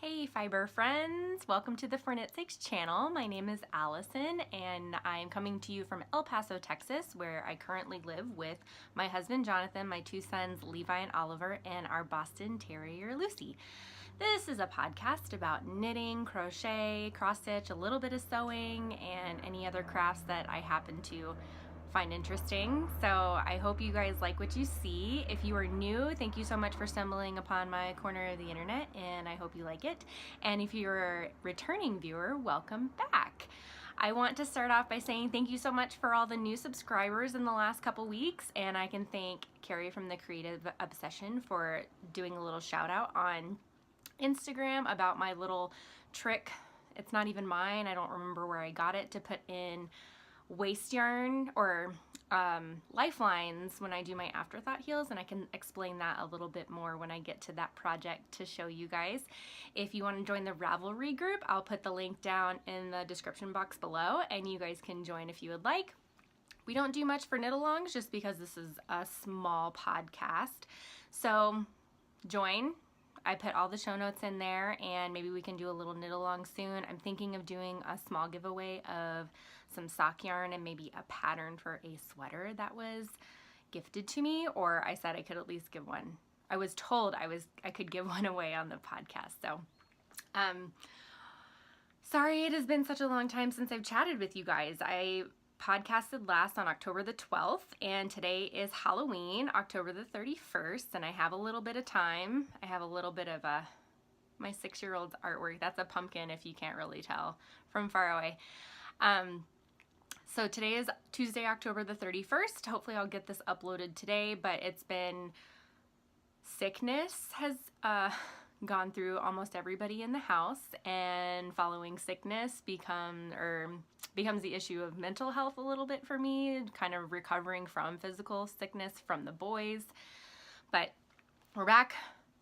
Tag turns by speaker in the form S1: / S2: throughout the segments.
S1: Hey fiber friends, welcome to the 4knitsakes channel. My name is Allison and I'm coming to you from El Paso, Texas, where I currently live with my husband Jonathan, my two sons Levi and Oliver, and our Boston Terrier Lucy. This is a podcast about knitting, crochet, cross stitch, a little bit of sewing, and any other crafts that I happen to find interesting. So I hope you guys like what you see. If you are new, thank you so much for stumbling upon my corner of the internet, and I hope you like it. And if you're a returning viewer, welcome back. I want to start off by saying thank you so much for all the new subscribers in the last couple weeks, and I can thank Carrie from the Creative Obsession for doing a little shout out on Instagram about my little trick. It's not even mine, I don't remember where I got it, to put in waste yarn or lifelines when I do my afterthought heels, and I can explain that a little bit more when I get to that project to show you guys. If you want to join the Ravelry group, I'll put the link down in the description box below and you guys can join if you would like. We don't do much for knit-alongs just because this is a small podcast, so join. I put all the show notes in there, and maybe we can do a little knit along soon. I'm thinking of doing a small giveaway of some sock yarn and maybe a pattern for a sweater that was gifted to me, or I said I could at least give one. I was told I could give one away on the podcast. So sorry it has been such a long time since I've chatted with you guys. I podcasted last on October the 12th, and today is Halloween, October the 31st, and I have a little bit of time. I have a little bit of my 6-year-old's artwork. That's a pumpkin if you can't really tell from far away. So today is Tuesday, October the 31st. Hopefully I'll get this uploaded today, but it's been, sickness has gone through almost everybody in the house, and following sickness becomes the issue of mental health a little bit for me, kind of recovering from physical sickness from the boys. But we're back.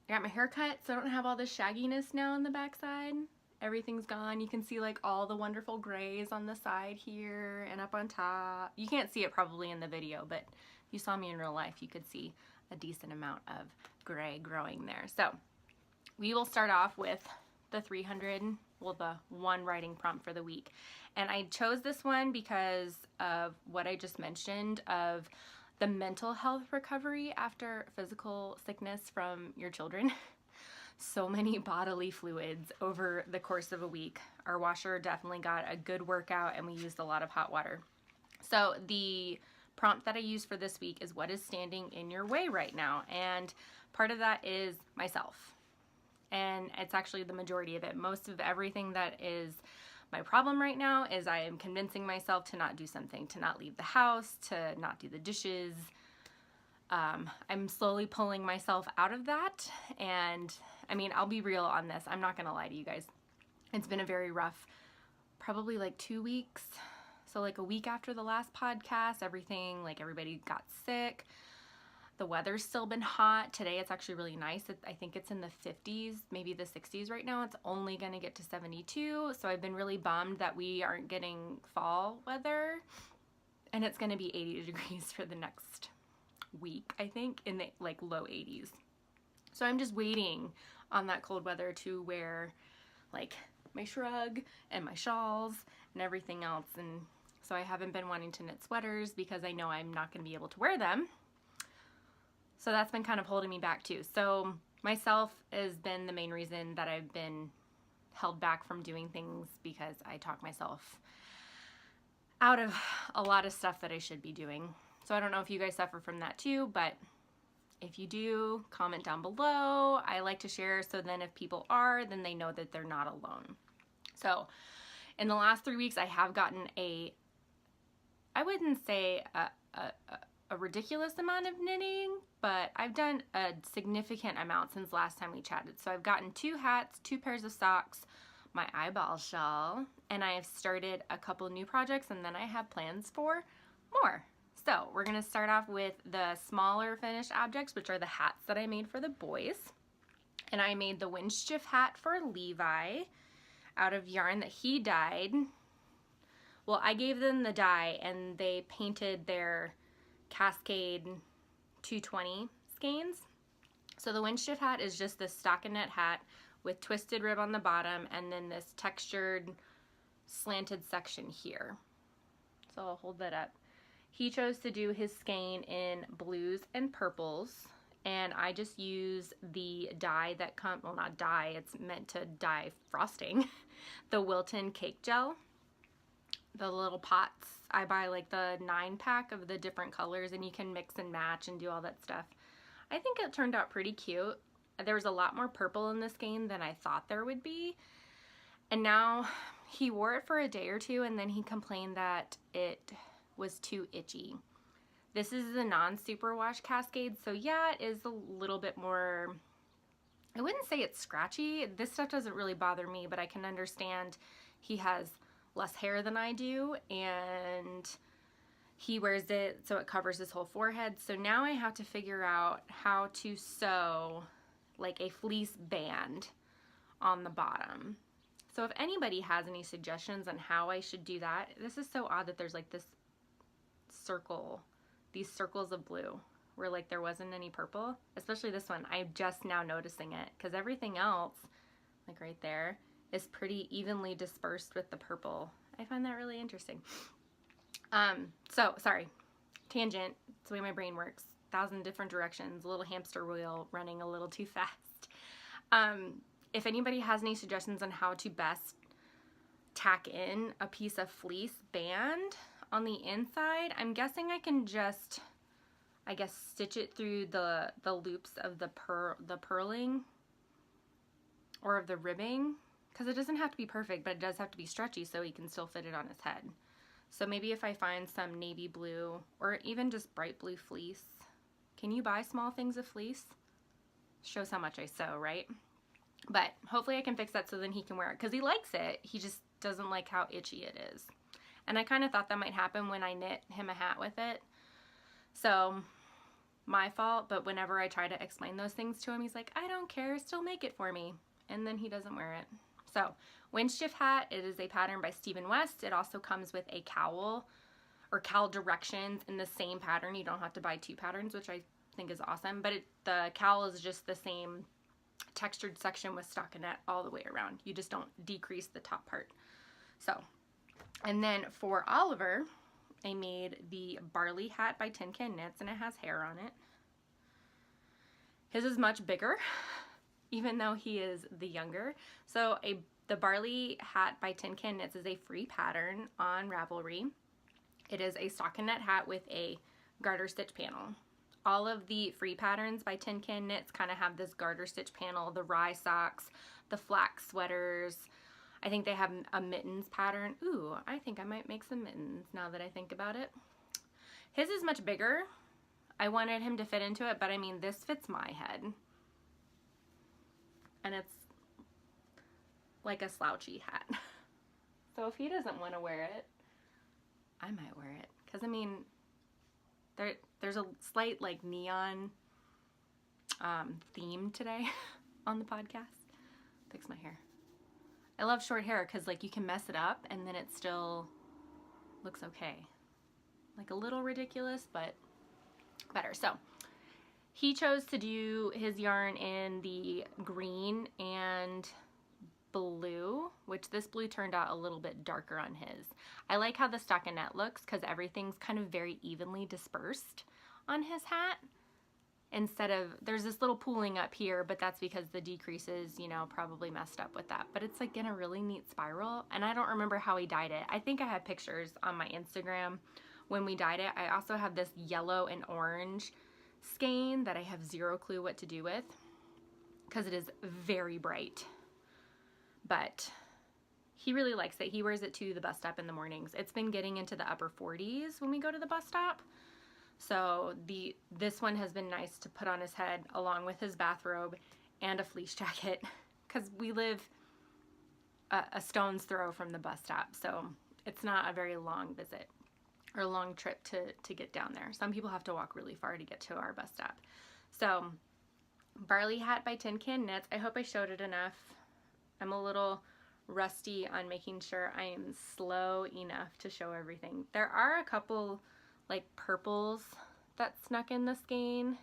S1: I got my hair cut, so I don't have all this shagginess now on the backside. Everything's gone. You can see like all the wonderful grays on the side here and up on top. You can't see it probably in the video, but if you saw me in real life, you could see a decent amount of gray growing there. So we will start off with the 300, well, the one writing prompt for the week. And I chose this one because of what I just mentioned of the mental health recovery after physical sickness from your children. So many bodily fluids over the course of a week. Our washer definitely got a good workout, and we used a lot of hot water. So the prompt that I used for this week is, what is standing in your way right now? And part of that is myself. And it's actually the majority of it. Most of everything that is my problem right now is I am convincing myself to not do something, to not leave the house, to not do the dishes. I'm slowly pulling myself out of that. And I mean, I'll be real on this. I'm not gonna lie to you guys. It's been a very rough, probably like 2 weeks. So like a week after the last podcast, everybody got sick. The weather's still been hot. Today it's actually really nice. I think it's in the 50s, maybe the 60s right now. It's only gonna get to 72. So I've been really bummed that we aren't getting fall weather. And it's gonna be 80 degrees for the next week, I think, in the like low 80s. So I'm just waiting on that cold weather to wear like my shrug and my shawls and everything else. And so I haven't been wanting to knit sweaters because I know I'm not gonna be able to wear them. So that's been kind of holding me back too. So myself has been the main reason that I've been held back from doing things, because I talk myself out of a lot of stuff that I should be doing. So I don't know if you guys suffer from that too, but if you do, comment down below. I like to share, so then if people are, then they know that they're not alone. So in the last 3 weeks, I have gotten I wouldn't say a ridiculous amount of knitting, but I've done a significant amount since last time we chatted. So I've gotten 2 hats, 2 pairs of socks, my eyeball shawl, and I have started a couple new projects, and then I have plans for more. So we're gonna start off with the smaller finished objects, which are the hats that I made for the boys. And I made the windshift hat for Levi out of yarn that he dyed. Well, I gave them the dye and they painted their Cascade 220 skeins. So the windshift hat is just the stockinette hat with twisted rib on the bottom and then this textured slanted section here. So I'll hold that up. He chose to do his skein in blues and purples, and I just use the dye that comes, well, not dye, it's meant to dye frosting, the Wilton cake gel. The little pots, I buy like the 9-pack of the different colors, and you can mix and match and do all that stuff. I think it turned out pretty cute. There was a lot more purple in this skein than I thought there would be. And now he wore it for a day or two, and then he complained that it was too itchy. This is the non-superwash Cascade, so yeah, it is a little bit more, I wouldn't say it's scratchy. This stuff doesn't really bother me, but I can understand he has less hair than I do, and he wears it so it covers his whole forehead. So now I have to figure out how to sew like a fleece band on the bottom. So if anybody has any suggestions on how I should do that, this is so odd that there's like this circle, these circles of blue where like there wasn't any purple, especially this one. I'm just now noticing it because everything else, like right there, is pretty evenly dispersed with the purple. I find that really interesting. So sorry, tangent, it's the way my brain works. 1,000 different directions, a little hamster wheel running a little too fast. If anybody has any suggestions on how to best tack in a piece of fleece band on the inside, I'm guessing I can just, I guess, stitch it through the loops of the purling or of the ribbing, because it doesn't have to be perfect, but it does have to be stretchy so he can still fit it on his head. So maybe if I find some navy blue or even just bright blue fleece. Can you buy small things of fleece? Shows how much I sew, right? But hopefully I can fix that so then he can wear it, because he likes it. He just doesn't like how itchy it is. And I kind of thought that might happen when I knit him a hat with it. So my fault, but whenever I try to explain those things to him, he's like, I don't care, still make it for me. And then he doesn't wear it. So Windshift hat, it is a pattern by Stephen West. It also comes with a cowl or cowl directions in the same pattern. You don't have to buy 2 patterns, which I think is awesome. But the cowl is just the same textured section with stockinette all the way around. You just don't decrease the top part. So, and then for Oliver, I made the Barley Hat by Tin Can Knits, and it has hair on it. His is much bigger, even though he is the younger. So the Barley Hat by Tin Can Knits is a free pattern on Ravelry. It is a stockinette hat with a garter stitch panel. All of the free patterns by Tin Can Knits kind of have this garter stitch panel, the rye socks, the flax sweaters. I think they have a mittens pattern. Ooh, I think I might make some mittens now that I think about it. His is much bigger. I wanted him to fit into it, but I mean, this fits my head. And it's like a slouchy hat. So if he doesn't want to wear it, I might wear it. Because I mean, there's a slight like neon theme today on the podcast. Fix my hair. I love short hair because like you can mess it up and then it still looks okay. Like a little ridiculous, but better. So he chose to do his yarn in the green and blue, which this blue turned out a little bit darker on his. I like how the stockinette looks because everything's kind of very evenly dispersed on his hat. Instead of, there's this little pooling up here, but that's because the decreases, you know, probably messed up with that. But it's like in a really neat spiral, and I don't remember how he dyed it. I think I have pictures on my Instagram when we dyed it. I also have this yellow and orange skein that I have zero clue what to do with because it is very bright. But he really likes it. He wears it to the bus stop in the mornings. It's been getting into the upper 40s when we go to the bus stop. So this one has been nice to put on his head along with his bathrobe and a fleece jacket because we live a stone's throw from the bus stop. So it's not a very long visit or long trip to get down there. Some people have to walk really far to get to our bus stop. So Barley Hat by Tin Can Knits. I hope I showed it enough. I'm a little rusty on making sure I am slow enough to show everything. There are a couple like purples that snuck in the skein.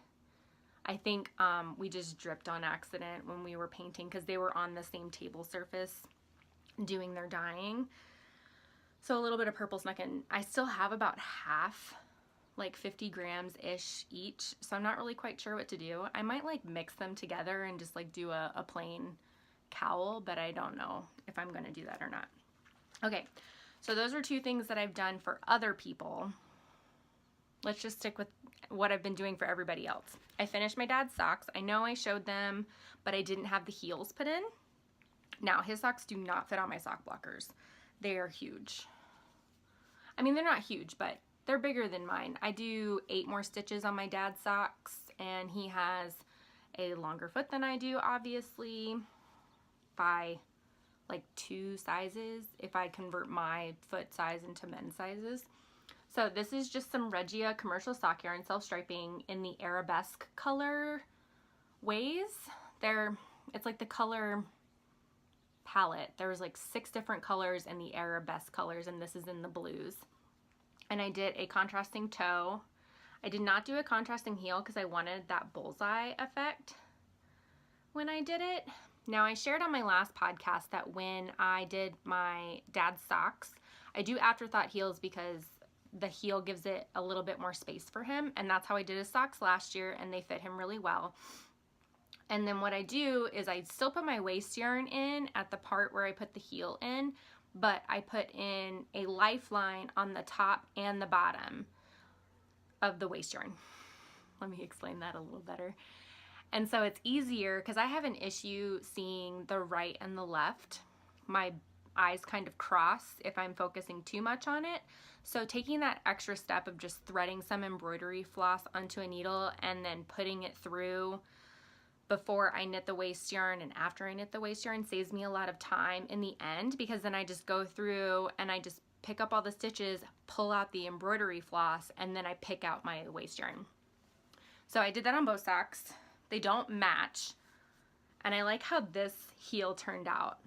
S1: I think we just dripped on accident when we were painting because they were on the same table surface doing their dyeing. So a little bit of purple snuck in. I still have about half, like 50 grams-ish each, so I'm not really quite sure what to do. I might like mix them together and just like do a plain cowl, but I don't know if I'm gonna do that or not. Okay, so those are two things that I've done for other people. Let's just stick with what I've been doing for everybody else. I finished my dad's socks. I know I showed them, but I didn't have the heels put in. Now, his socks do not fit on my sock blockers. They are huge. I mean, they're not huge, but they're bigger than mine. I do 8 more stitches on my dad's socks, and he has a longer foot than I do, obviously, by like 2 sizes if I convert my foot size into men's sizes. So this is just some Regia commercial sock yarn, self-striping in the arabesque color ways. It's like the color palette. There was like 6 different colors in the arabesque colors, and this is in the blues. And I did a contrasting toe. I did not do a contrasting heel because I wanted that bullseye effect when I did it. Now, I shared on my last podcast that when I did my dad's socks, I do afterthought heels because the heel gives it a little bit more space for him, and that's how I did his socks last year, and they fit him really well. And then what I do is I still put my waist yarn in at the part where I put the heel in, but I put in a lifeline on the top and the bottom of the waist yarn. Let me explain that a little better. And so it's easier because I have an issue seeing the right and the left. My eyes kind of cross if I'm focusing too much on it. So taking that extra step of just threading some embroidery floss onto a needle and then putting it through before I knit the waist yarn and after I knit the waist yarn saves me a lot of time in the end, because then I just go through and I just pick up all the stitches, pull out the embroidery floss, and then I pick out my waist yarn. So I did that on both socks. They don't match, and I like how this heel turned out.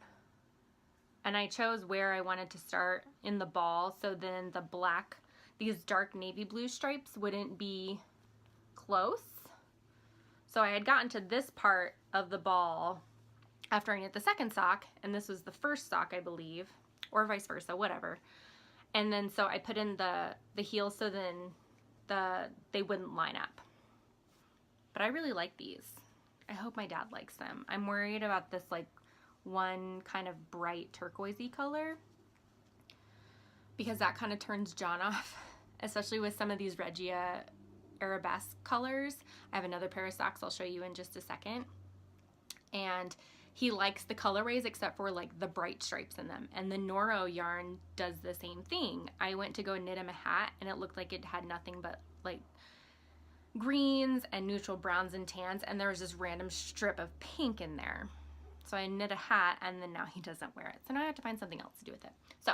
S1: And I chose where I wanted to start in the ball, so then the black, these dark navy blue stripes wouldn't be close. So I had gotten to this part of the ball after I knit the second sock, and this was the first sock, I believe, or vice versa, whatever. And then so I put in the heel so then they wouldn't line up. But I really like these. I hope my dad likes them. I'm worried about this like one kind of bright turquoisey color because that kind of turns John off, especially with some of these Regia arabesque colors. I have another pair of socks I'll show you in just a second. And he likes the colorways except for like the bright stripes in them. And the Noro yarn does the same thing. I went to go knit him a hat and it looked like it had nothing but like greens and neutral browns and tans, and there was this random strip of pink in there. So I knit a hat and then now he doesn't wear it. So now I have to find something else to do with it. So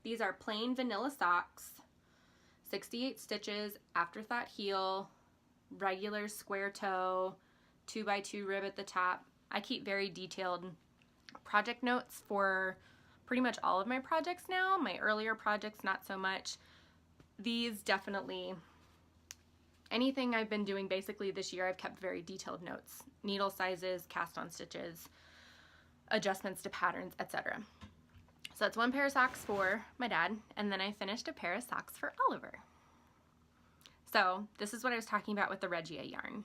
S1: these are plain vanilla socks, 68 stitches, afterthought heel, regular square toe, 2x2 rib at the top. I keep very detailed project notes for pretty much all of my projects now. My earlier projects, not so much. These definitely, anything I've been doing basically this year, I've kept very detailed notes. Needle sizes, cast on stitches, adjustments to patterns, etc. So that's one pair of socks for my dad, and then I finished a pair of socks for Oliver. So this is what I was talking about with the Regia yarn.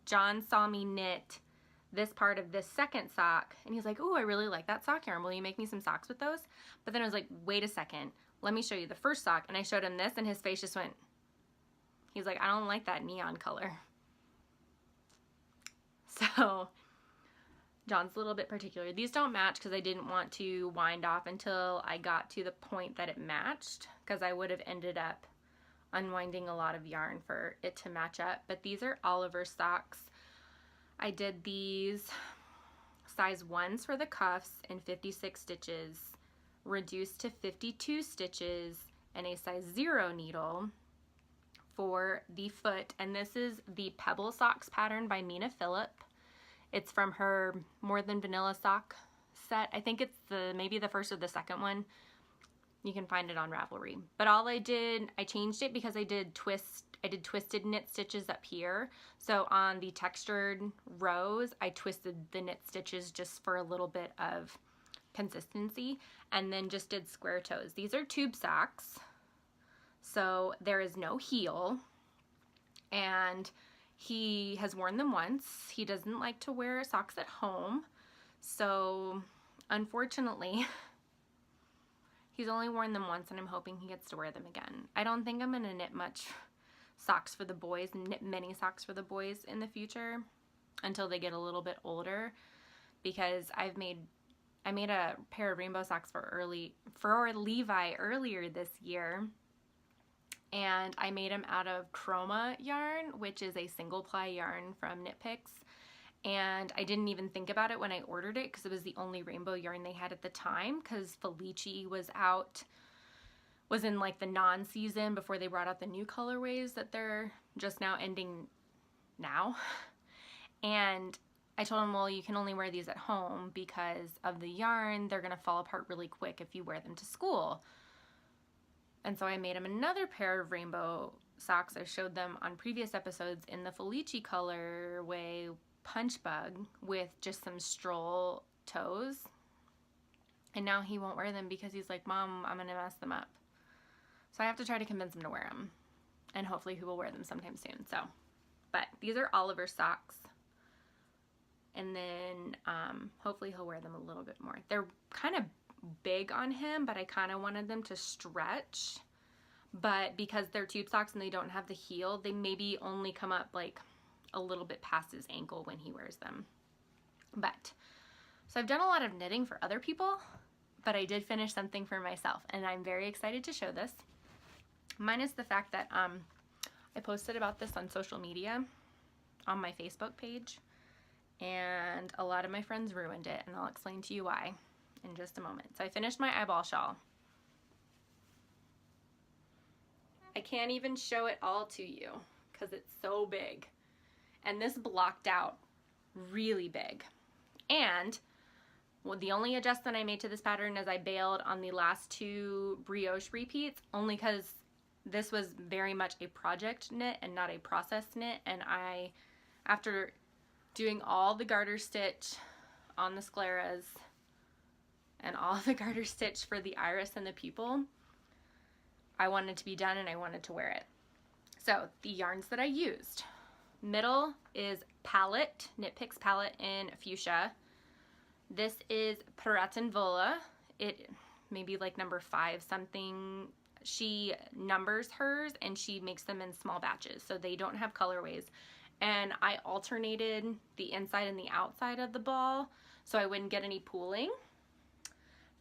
S1: John saw me knit this part of this second sock, and he's like, "Oh, I really like that sock yarn. Will you make me some socks with those?" But then I was like, "Wait a second. Let me show you the first sock." And I showed him this, and his face just went, he's like, "I don't like that neon color." So John's a little bit particular. These don't match because I didn't want to wind off until I got to the point that it matched, because I would have ended up unwinding a lot of yarn for it to match up. But these are Oliver socks. I did these size 1s for the cuffs in 56 stitches, reduced to 52 stitches, and a size 0 needle for the foot. And this is the Pebble Socks pattern by Mina Phillip. It's from her More Than Vanilla sock set. I think it's maybe the first or the second one. You can find it on Ravelry. But all I did, I changed it because I did twist I did twisted knit stitches up here. So on the textured rows, I twisted the knit stitches just for a little bit of consistency, and then just did square toes. These are tube socks, so there is no heel, and he has worn them once. He doesn't like to wear socks at home, so unfortunately he's only worn them once, and I'm hoping he gets to wear them again. I don't think I'm gonna knit much socks for the boys, knit many socks for the boys in the future until they get a little bit older, because I made a pair of rainbow socks for Levi earlier this year, and I made them out of chroma yarn, which is a single ply yarn from Knit Picks, and I didn't even think about it when I ordered it because it was the only rainbow yarn they had at the time, because Felici was in like the non-season before they brought out the new colorways that they're just now ending now. And I told him, well, you can only wear these at home because of the yarn. They're gonna fall apart really quick if you wear them to school. And so I made him another pair of rainbow socks. I showed them on previous episodes in the Felici colorway Punch Bug with just some stroll toes. And now he won't wear them because he's like, Mom, I'm gonna mess them up. So I have to try to convince him to wear them. And hopefully he will wear them sometime soon. So, but these are Oliver socks. And then hopefully he'll wear them a little bit more. They're kind of big on him, but I kind of wanted them to stretch. But because they're tube socks and they don't have the heel, they maybe only come up like a little bit past his ankle when he wears them. But, so I've done a lot of knitting for other people, but I did finish something for myself, and I'm very excited to show this. Minus the fact that I posted about this on social media, on my Facebook page, and a lot of my friends ruined it, and I'll explain to you why in just a moment. So I finished my eyeball shawl. I can't even show it all to you because it's so big. And this blocked out really big. And well, the only adjustment I made to this pattern is I bailed on the last two brioche repeats, only because this was very much a project knit and not a process knit. And after doing all the garter stitch on the scleras and all the garter stitch for the iris and the pupil, I wanted to be done and I wanted to wear it. So the yarns that I used. Middle is Palette, Knit Picks Palette in Fuchsia. This is Piratenvola. It may be like number 5 something. She numbers hers and she makes them in small batches, so they don't have colorways. And I alternated the inside and the outside of the ball so I wouldn't get any pooling.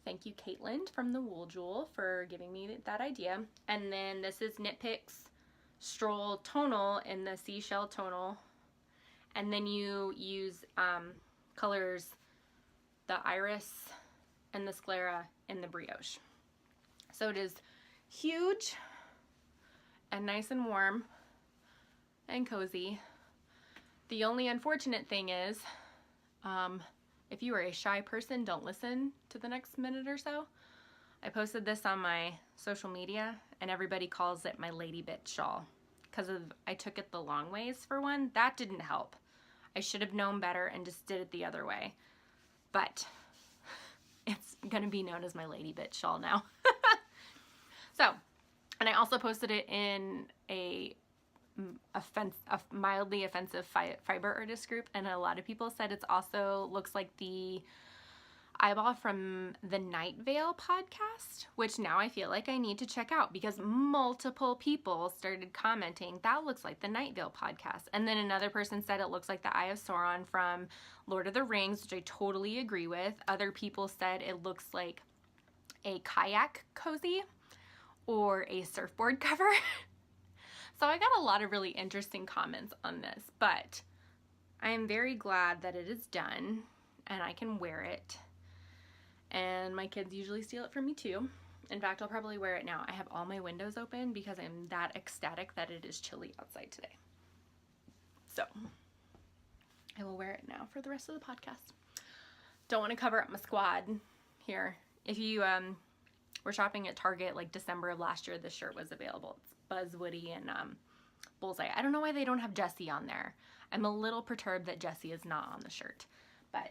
S1: Thank you, Caitlin from the Wool Jewel, for giving me that idea. And then this is Knit Picks Stroll Tonal in the Seashell Tonal. And then you use colors, the iris and the sclera in the brioche. So it is huge and nice and warm and cozy. The only unfortunate thing is, if you are a shy person, don't listen to the next minute or so. I posted this on my social media and everybody calls it my lady bitch shawl because I took it the long ways for one. That didn't help. I should have known better and just did it the other way. But it's gonna be known as my lady bitch shawl now. So, and I also posted it in a mildly offensive fiber artist group, and a lot of people said it's also looks like the eyeball from the Night Vale podcast, which now I feel like I need to check out because multiple people started commenting that looks like the Night Vale podcast. And then another person said it looks like the Eye of Sauron from Lord of the Rings, which I totally agree with. Other people said it looks like a kayak cozy or a surfboard cover. So I got a lot of really interesting comments on this, but I am very glad that it is done and I can wear it. And my kids usually steal it from me too. In fact, I'll probably wear it now. I have all my windows open because I'm that ecstatic that it is chilly outside today. So I will wear it now for the rest of the podcast. Don't want to cover up my squad here. If you were shopping at Target like December of last year, this shirt was available. It's Buzzwoody and Bullseye. I don't know why they don't have Jessie on there. I'm a little perturbed that Jessie is not on the shirt, but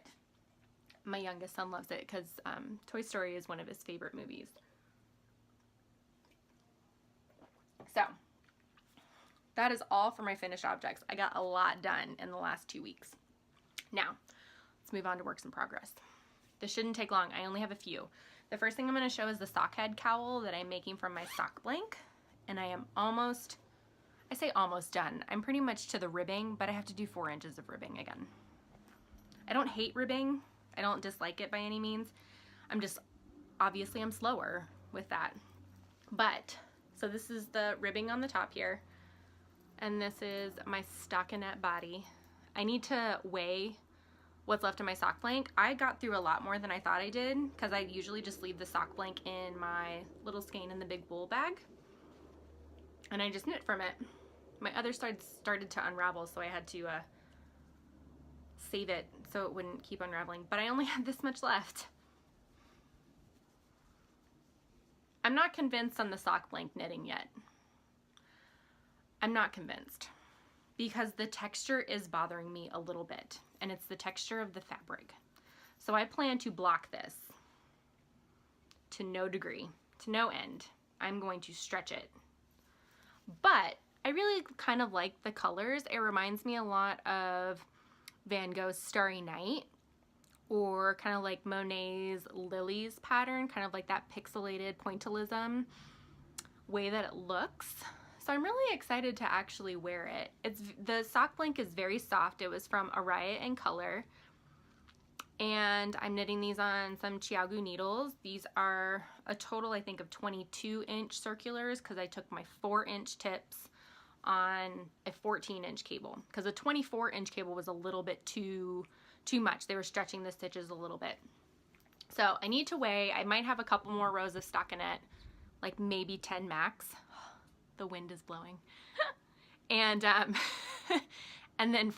S1: my youngest son loves it because Toy Story is one of his favorite movies. So that is all for my finished objects. I got a lot done in the last 2 weeks. Now, let's move on to works in progress. This shouldn't take long. I only have a few. The first thing I'm going to show is the sockhead cowl that I'm making from my sock blank. And I am almost, I say almost done. I'm pretty much to the ribbing, but I have to do 4 inches of ribbing again. I don't hate ribbing. I don't dislike it by any means. Obviously I'm slower with that. But, so this is the ribbing on the top here. And this is my stockinette body. I need to weigh what's left of my sock blank. I got through a lot more than I thought I did because I usually just leave the sock blank in my little skein in the big wool bag. And I just knit from it. My other side started to unravel, so I had to save it so it wouldn't keep unraveling. But I only had this much left. I'm not convinced on the sock blank knitting yet. I'm not convinced because the texture is bothering me a little bit, and it's the texture of the fabric. So I plan to block this to no degree, to no end. I'm going to stretch it. But I really kind of like the colors. It reminds me a lot of Van Gogh's Starry Night, or kind of like Monet's Lilies pattern, kind of like that pixelated pointillism way that it looks. So I'm really excited to actually wear it. The sock blank is very soft. It was from Araya in Color. And I'm knitting these on some Chiagu needles. These are a total, I think, of 22-inch circulars because I took my 4-inch tips on a 14-inch cable because a 24-inch cable was a little bit too much. They were stretching the stitches a little bit. So I need to weigh. I might have a couple more rows of stockinette, like maybe 10 max. The wind is blowing. And and then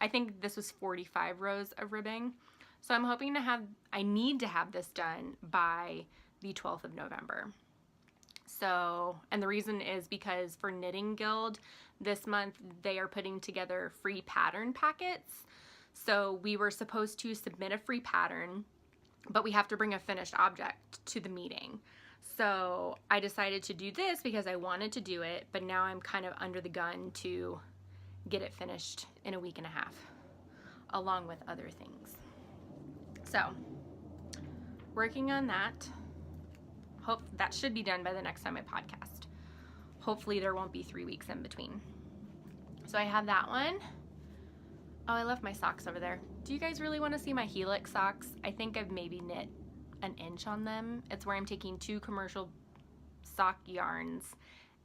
S1: I think this was 45 rows of ribbing. So I'm hoping to I need to have this done by the 12th of November. So, and the reason is because for Knitting Guild this month, they are putting together free pattern packets. So we were supposed to submit a free pattern, but we have to bring a finished object to the meeting. So I decided to do this because I wanted to do it, but now I'm kind of under the gun to get it finished in a week and a half, along with other things. So, working on that. Hope that should be done by the next time I podcast. Hopefully there won't be 3 weeks in between. So I have that one. Oh, I left my socks over there. Do you guys really want to see my Helix socks? I think I've maybe knit an inch on them. It's where I'm taking 2 commercial sock yarns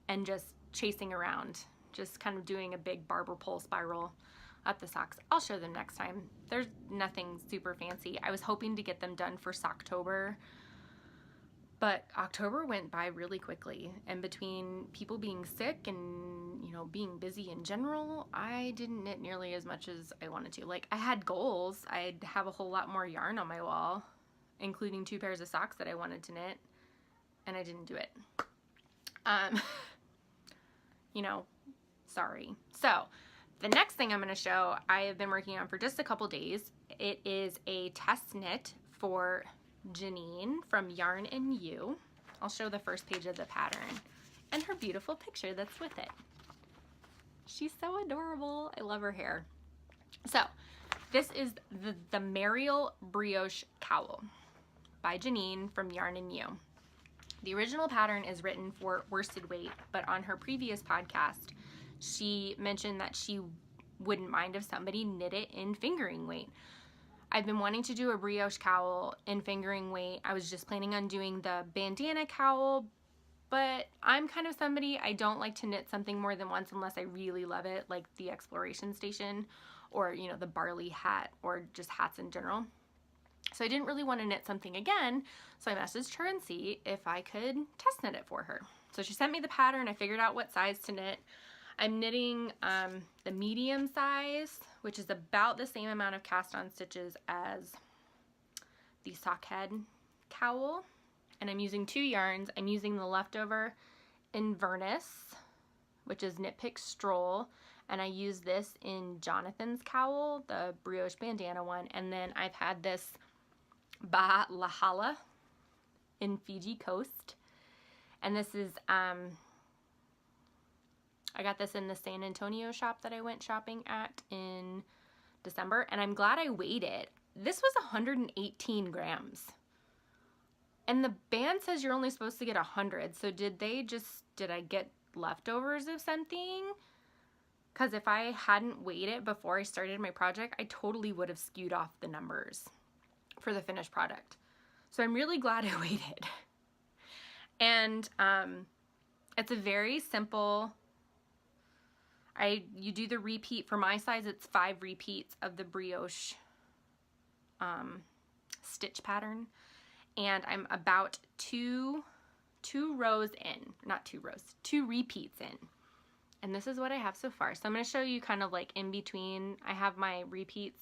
S1: and just chasing around, just kind of doing a big barber pole spiral up the socks. I'll show them next time. There's nothing super fancy. I was hoping to get them done for Socktober, but October went by really quickly, and between people being sick and, you know, being busy in general, I didn't knit nearly as much as I wanted to. Like, I had goals. I'd have a whole lot more yarn on my wall, including 2 pairs of socks that I wanted to knit, and I didn't do it. You know, sorry. So, the next thing I'm going to show, I have been working on for just a couple days. It is a test knit for Janine from Yarn and You. I'll show the first page of the pattern and her beautiful picture that's with it. She's so adorable. I love her hair. So, this is the Mariel Brioche Cowl by Janine from Yarn and You. The original pattern is written for worsted weight, but on her previous podcast, she mentioned that she wouldn't mind if somebody knit it in fingering weight. I've been wanting to do a brioche cowl in fingering weight. I was just planning on doing the bandana cowl, but I'm kind of somebody, I don't like to knit something more than once unless I really love it, like the Exploration Station or, you know, the Barley Hat or just hats in general. So I didn't really want to knit something again, so I messaged her and see if I could test knit it for her. So she sent me the pattern. I figured out what size to knit. I'm knitting the medium size, which is about the same amount of cast on stitches as the sockhead cowl. And I'm using 2 yarns. I'm using the leftover Inverness, which is Knit Pick Stroll, and I use this in Jonathan's cowl, the brioche bandana one, and then I've had this Lahala in Fiji Coast, and this is I got this in the San Antonio shop that I went shopping at in December, and I'm glad I weighed it. This was 118 grams. And the band says you're only supposed to get 100, so did I get leftovers of something? Because if I hadn't weighed it before I started my project, I totally would have skewed off the numbers for the finished product. So I'm really glad I weighed it. And it's a very simple, you do the repeat, for my size it's 5 repeats of the brioche stitch pattern. And I'm about two repeats in. And this is what I have so far. So I'm going to show you kind of like in between. I have my repeats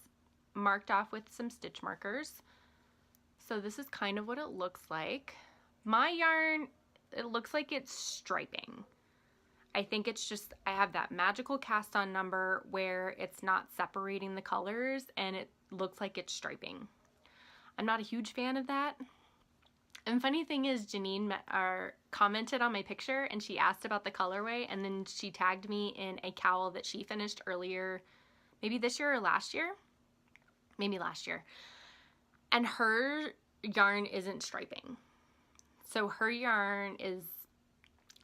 S1: marked off with some stitch markers. So this is kind of what it looks like. My yarn, it looks like it's striping. I think it's just, I have that magical cast on number where it's not separating the colors and it looks like it's striping. I'm not a huge fan of that. And funny thing is, Janine commented on my picture and she asked about the colorway, and then she tagged me in a cowl that she finished earlier, maybe this year or last year, maybe last year. And her yarn isn't striping. So her yarn is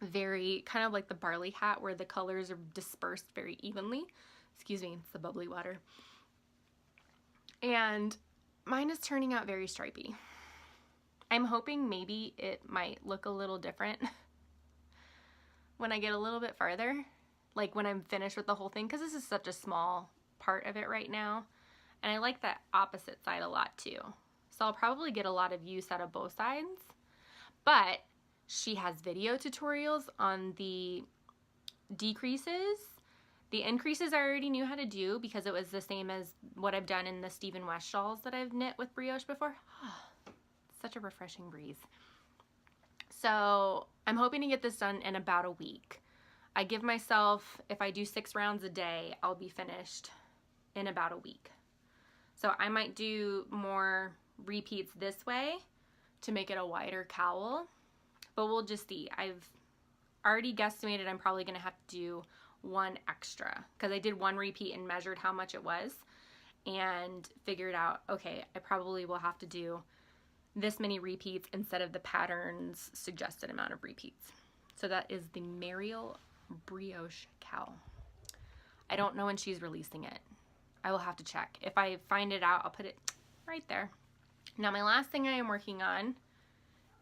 S1: very kind of like the Barley Hat, where the colors are dispersed very evenly. Excuse me, it's the bubbly water. And mine is turning out very stripy. I'm hoping maybe it might look a little different when I get a little bit farther, like when I'm finished with the whole thing, because this is such a small part of it right now. And I like that opposite side a lot too. So I'll probably get a lot of use out of both sides. But she has video tutorials on the decreases. The increases I already knew how to do because it was the same as what I've done in the Stephen West shawls that I've knit with brioche before. Such a refreshing breeze. So I'm hoping to get this done in about a week. I give myself, if I do 6 rounds a day, I'll be finished in about a week. So I might do more repeats this way to make it a wider cowl, but we'll just see. I've already guesstimated I'm probably going to have to do 1 extra because I did 1 repeat and measured how much it was and figured out, okay, I probably will have to do this many repeats instead of the pattern's suggested amount of repeats. So that is the Mariel brioche cowl. I don't know when she's releasing it. I will have to check. If I find it out, I'll put it right there. Now my last thing I am working on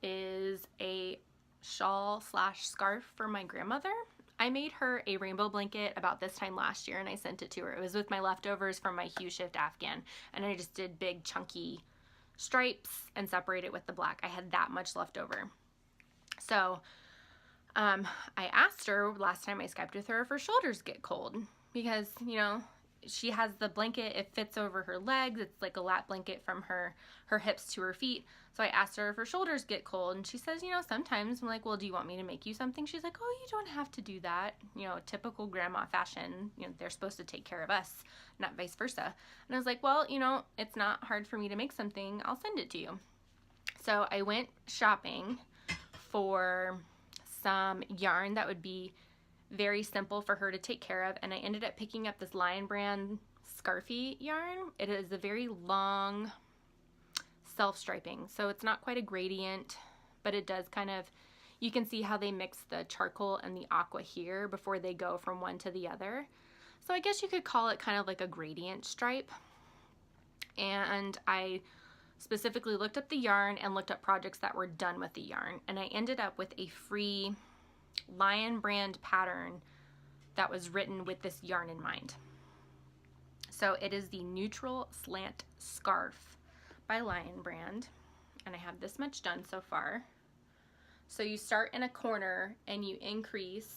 S1: is a shawl/scarf for my grandmother. I made her a rainbow blanket about this time last year and I sent it to her. It was with my leftovers from my Hue Shift Afghan, and I just did big chunky stripes and separate it with the black. I had that much left over. So I asked her last time I Skyped with her if her shoulders get cold because, you know, she has the blanket, it fits over her legs. It's like a lap blanket from her hips to her feet. So I asked her if her shoulders get cold, and she says, you know, sometimes. I'm like, well, do you want me to make you something? She's like, oh, you don't have to do that. You know, typical grandma fashion. You know, they're supposed to take care of us, not vice versa. And I was like, well, you know, it's not hard for me to make something. I'll send it to you. So I went shopping for some yarn that would be very simple for her to take care of, and I ended up picking up this Lion Brand Scarfy yarn. It is a very long self-striping, so it's not quite a gradient, but it does kind of, you can see how they mix the charcoal and the aqua here before they go from one to the other. So I guess you could call it kind of like a gradient stripe. And I specifically looked up the yarn and looked up projects that were done with the yarn, and I ended up with a free Lion Brand pattern that was written with this yarn in mind. So it is the Neutral Slant Scarf by Lion Brand, and I have this much done so far. So you start in a corner and you increase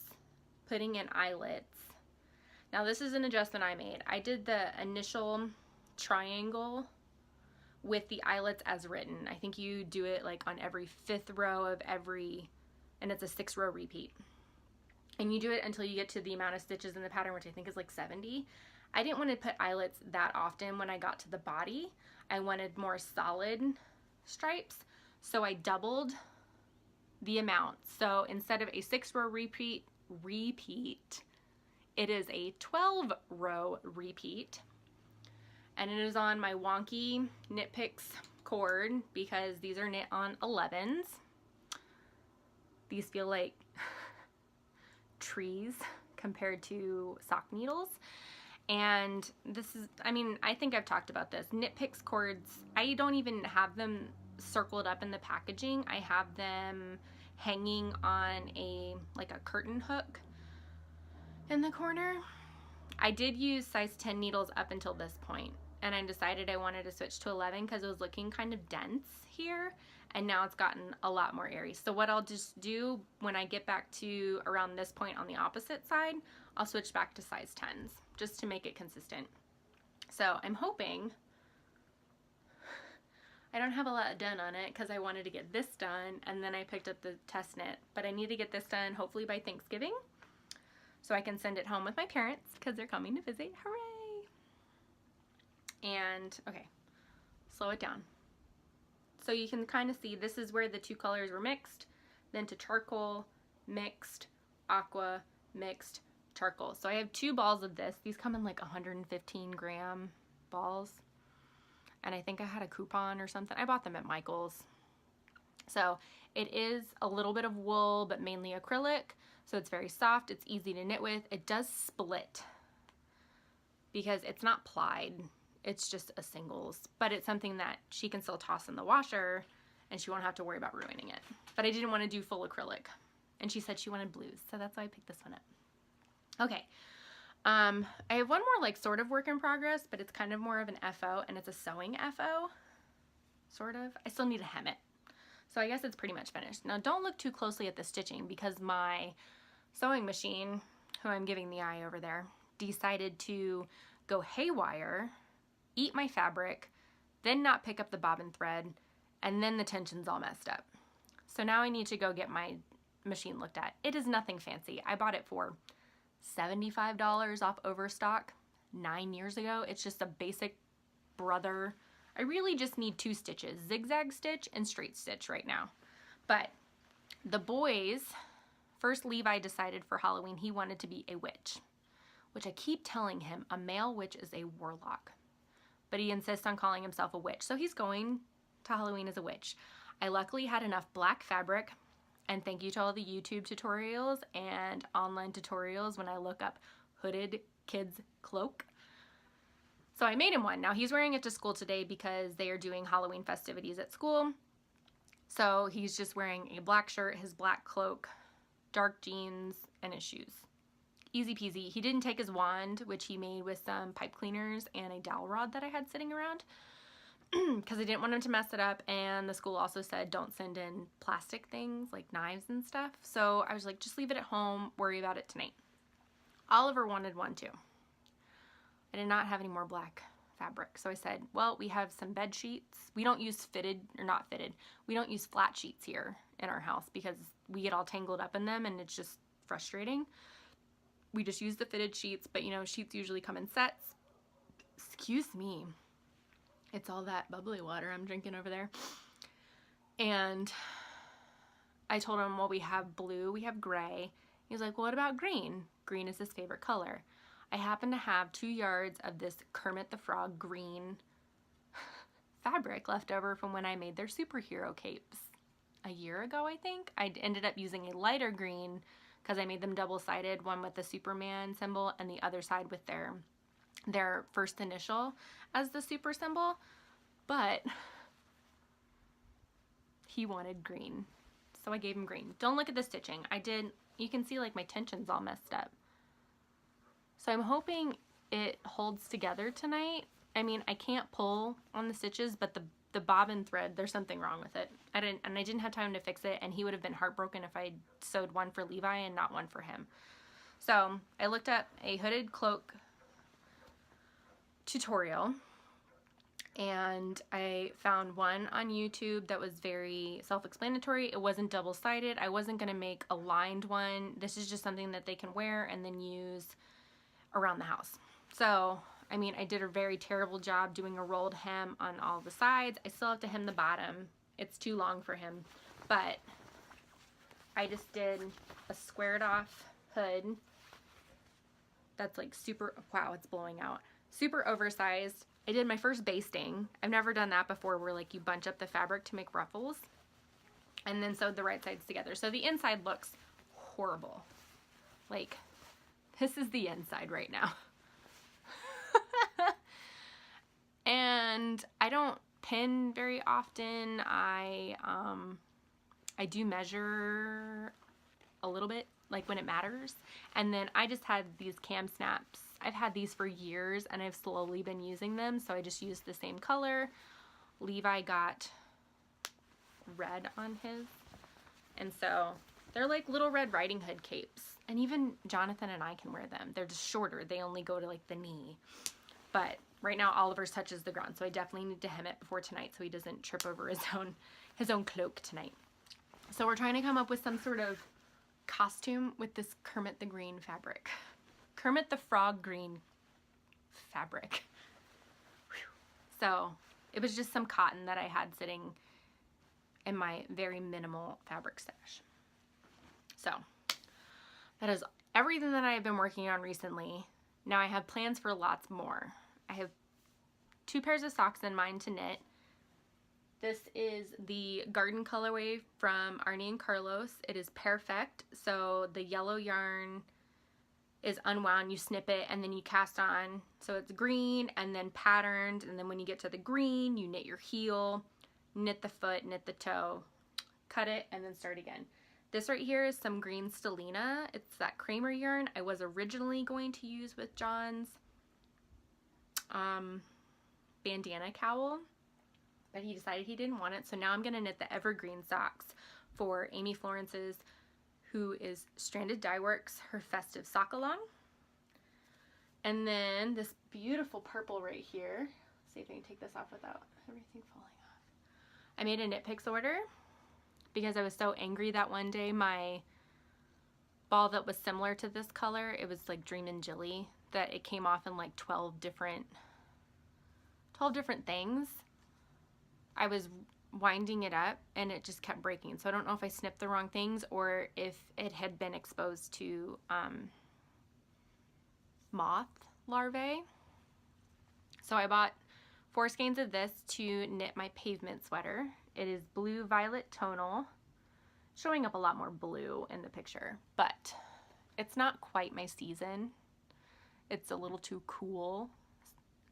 S1: putting in eyelets. Now this is an adjustment I made. I did the initial triangle with the eyelets as written. I think you do it like on every 5th row of every, and it's a 6-row repeat. and you do it until you get to the amount of stitches in the pattern, which I think is like 70. I didn't want to put eyelets that often when I got to the body. I wanted more solid stripes, so I doubled the amount. So instead of a 6-row repeat, it is a 12-row repeat, and it is on my wonky Knit Picks cord because these are knit on 11s. These feel like trees compared to sock needles. And this is, I mean, I think I've talked about this. Knit Picks cords, I don't even have them circled up in the packaging. I have them hanging on like a curtain hook in the corner. I did use size 10 needles up until this point, and I decided I wanted to switch to 11 because it was looking kind of dense here, and now it's gotten a lot more airy. So what I'll just do when I get back to around this point on the opposite side, I'll switch back to size 10s just to make it consistent. So I'm hoping, I don't have a lot done on it because I wanted to get this done and then I picked up the test knit, but I need to get this done hopefully by Thanksgiving so I can send it home with my parents because they're coming to visit. Hooray! And okay, slow it down. So you can kind of see this is where the two colors were mixed, then to charcoal, mixed, aqua, mixed, charcoal. So I have 2 balls of this. These come in like 115 gram balls. And I think I had a coupon or something. I bought them at Michael's. So it is a little bit of wool, but mainly acrylic. So it's very soft. It's easy to knit with. It does split because it's not plied. It's just a singles, but it's something that she can still toss in the washer and she won't have to worry about ruining it. But I didn't want to do full acrylic. And she said she wanted blues. So that's why I picked this one up. Okay, I have one more like sort of work in progress, but it's kind of more of an FO, and it's a sewing FO, sort of. I still need to hem it. So I guess it's pretty much finished. Now don't look too closely at the stitching because my sewing machine, who I'm giving the eye over there, decided to go haywire, eat my fabric, then not pick up the bobbin thread, and then the tension's all messed up. So now I need to go get my machine looked at. It is nothing fancy. I bought it for $75 off Overstock 9 years ago. It's just a basic brother. I really just need 2 stitches, zigzag stitch and straight stitch right now. But the boys, first Levi decided for Halloween he wanted to be a witch, which I keep telling him a male witch is a warlock, but he insists on calling himself a witch. So he's going to Halloween as a witch. I luckily had enough black fabric. And thank you to all the YouTube tutorials and online tutorials when I look up hooded kids cloak. So I made him one. Now he's wearing it to school today because they are doing Halloween festivities at school. So he's just wearing a black shirt, his black cloak, dark jeans, and his shoes. Easy peasy. He didn't take his wand, which he made with some pipe cleaners and a dowel rod that I had sitting around, because I didn't want him to mess it up, and the school also said don't send in plastic things like knives and stuff. So I was like, just leave it at home, worry about it tonight. Oliver wanted one too. I did not have any more black fabric, so I said, well, we have some bed sheets. We don't use fitted, or not fitted, we don't use flat sheets here in our house because we get all tangled up in them and it's just frustrating. We just use the fitted sheets, but you know, sheets usually come in sets. Excuse me. It's all that bubbly water I'm drinking over there. And I told him, well, we have blue, we have gray. He was like, well, what about green? Green is his favorite color. I happen to have 2 yards of this Kermit the Frog green fabric left over from when I made their superhero capes a year ago, I think. I ended up using a lighter green because I made them double-sided, one with the Superman symbol and the other side with their first initial as the super symbol, but he wanted green, so I gave him green. Don't look at the stitching. You can see like my tension's all messed up. So I'm hoping it holds together tonight. I mean, I can't pull on the stitches, but the bobbin thread, there's something wrong with it. I didn't have time to fix it, and he would have been heartbroken if I sewed one for Levi and not one for him. So I looked up a hooded cloak tutorial, And I found one on YouTube that was very self-explanatory. It wasn't double-sided. I wasn't going to make a lined one. This is just something that they can wear and then use around the house. So, I mean, I did a very terrible job doing a rolled hem on all the sides. I still have to hem the bottom. It's too long for him. But I just did a squared off hood. That's like super, wow, it's blowing out. Super oversized. I did my first basting. I've never done that before where like you bunch up the fabric to make ruffles. And then sewed the right sides together. So the inside looks horrible. Like, this is the inside right now. And I don't pin very often. I do measure a little bit, like when it matters. And then I just had these cam snaps. I've had these for years and I've slowly been using them, so I just used the same color. Levi got red on his, and so they're like little Red Riding Hood capes, and even Jonathan and I can wear them. They're just shorter. They only go to like the knee, but right now Oliver's touches the ground, so I definitely need to hem it before tonight so he doesn't trip over his own cloak tonight. So we're trying to come up with some sort of costume with this Kermit the Green fabric. Kermit the Frog green fabric. Whew. So it was just some cotton that I had sitting in my very minimal fabric stash. So that is everything that I have been working on recently. Now I have plans for lots more. I have 2 pairs of socks in mind to knit. This is the garden colorway from Arnie and Carlos. It is perfect. So the yellow yarn is unwound, you snip it, and then you cast on. So it's green and then patterned, and then when you get to the green, you knit your heel, knit the foot, knit the toe, cut it, and then start again. This right here is some green Stellina. It's that Kramer yarn I was originally going to use with John's bandana cowl, but he decided he didn't want it, so now I'm gonna knit the evergreen socks for Amy Florence's, who is Stranded Dye Works, her festive sock along. And then this beautiful purple right here. Let's see if I can take this off without everything falling off. I made a knit picks order because I was so angry that one day my ball that was similar to this color, it was like Dreamin' Jilly, that it came off in like 12 different things. I was winding it up and it just kept breaking. So I don't know if I snipped the wrong things or if it had been exposed to moth larvae. So I bought 4 skeins of this to knit my pavement sweater. It is blue violet tonal, showing up a lot more blue in the picture, but it's not quite my season. It's a little too cool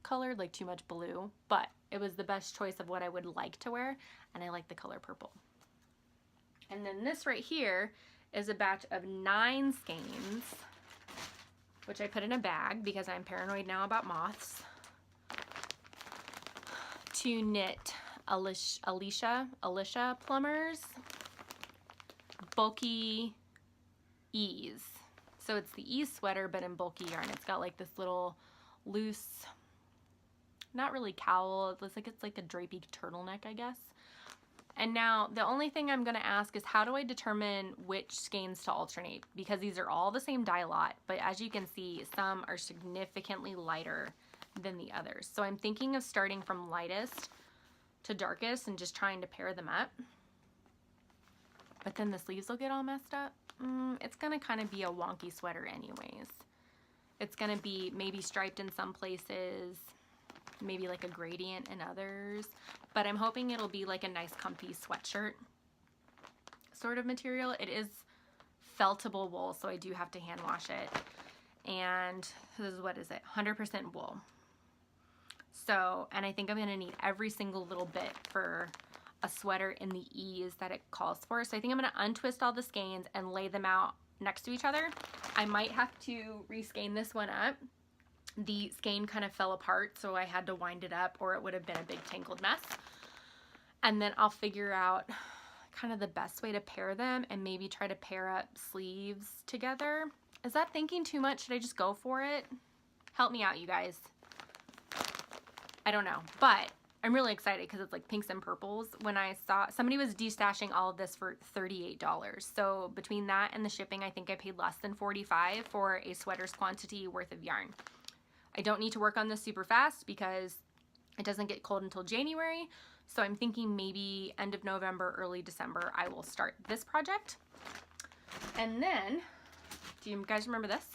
S1: colored, like too much blue, but it was the best choice of what I would like to wear, and I like the color purple. And then this right here is a batch of 9 skeins, which I put in a bag because I'm paranoid now about moths, to knit Alicia Plummer's bulky ease. So it's the ease sweater, but in bulky yarn. It's got like this little loose, not really cowl, it's like a drapey turtleneck, I guess. And now the only thing I'm gonna ask is, how do I determine which skeins to alternate? Because these are all the same dye lot, but as you can see, some are significantly lighter than the others. So I'm thinking of starting from lightest to darkest and just trying to pair them up. But then the sleeves will get all messed up. It's gonna kind of be a wonky sweater anyways. It's gonna be maybe striped in some places, maybe like a gradient in others, but I'm hoping it'll be like a nice comfy sweatshirt sort of material. It is feltable wool, so I do have to hand wash it. And this is, what is it, 100% wool. So, and I think I'm gonna need every single little bit for a sweater in the ease that it calls for. So I think I'm gonna untwist all the skeins and lay them out next to each other. I might have to reskein this one up. The skein kind of fell apart, so I had to wind it up or it would have been a big tangled mess. And then I'll figure out kind of the best way to pair them and maybe try to pair up sleeves together. Is that thinking too much? Should I just go for it? Help me out, you guys. I don't know, but I'm really excited because it's like pinks and purples. When I saw somebody was destashing all of this for $38. So between that and the shipping, I think I paid less than $45 for a sweater's quantity worth of yarn. I don't need to work on this super fast because it doesn't get cold until January. So I'm thinking maybe end of November, early December, I will start this project. And then, do you guys remember this?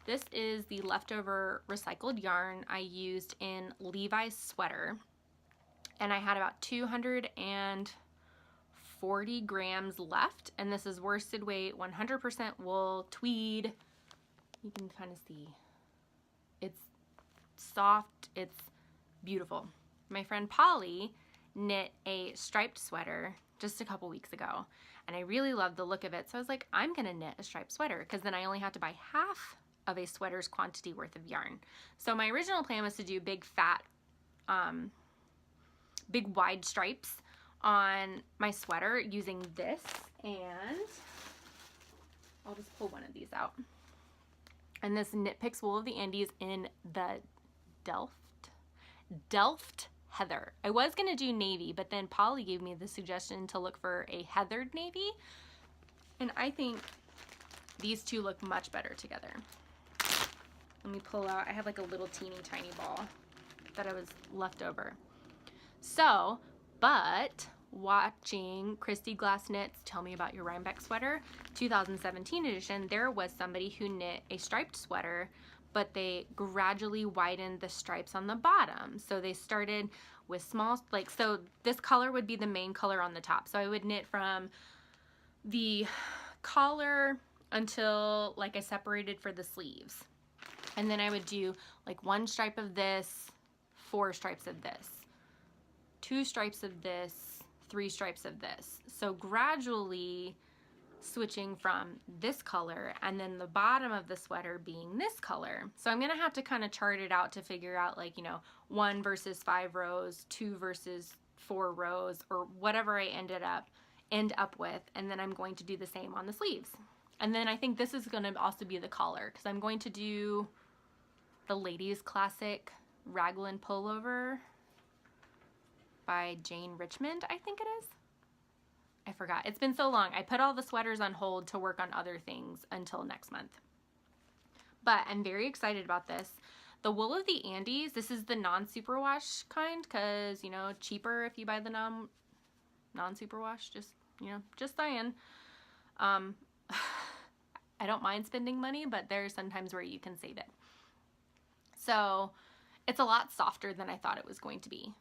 S1: This is the leftover recycled yarn I used in Levi's sweater. And I had about 240 grams left. And this is worsted weight, 100% wool, tweed. You can kind of see. It's soft, it's beautiful. My friend Polly knit a striped sweater just a couple weeks ago. And I really loved the look of it. So I was like, I'm gonna knit a striped sweater because then I only have to buy half of a sweater's quantity worth of yarn. So my original plan was to do big fat, big wide stripes on my sweater using this, and I'll just pull one of these out. And this Knit Picks Wool of the Andes in the Delft Heather. I was gonna do navy, but then Polly gave me the suggestion to look for a heathered navy, and I think these two look much better together. Let me pull out, I have like a little teeny tiny ball that I was left over. So, but watching Christy Glass Knits Tell Me About Your Rhinebeck Sweater 2017 edition, there was somebody who knit a striped sweater, but they gradually widened the stripes on the bottom. So they started with small, like, so this color would be the main color on the top. So I would knit from the collar until like I separated for the sleeves. And then I would do like 1 stripe of this, 4 stripes of this, 2 stripes of this, 3 stripes of this. So gradually switching from this color and then the bottom of the sweater being this color. So I'm gonna have to kind of chart it out to figure out, like, you know, 1 versus 5 rows, 2 versus 4 rows, or whatever I end up with, and then I'm going to do the same on the sleeves. And then I think this is going to also be the collar, because I'm going to do the ladies classic raglan pullover by Jane Richmond, I think it is. I forgot. It's been so long. I put all the sweaters on hold to work on other things until next month. But I'm very excited about this. The Wool of the Andes, this is the non-superwash kind, because, you know, cheaper if you buy the non-superwash, just, you know, just saying. I don't mind spending money, but there's sometimes where you can save it. So it's a lot softer than I thought it was going to be.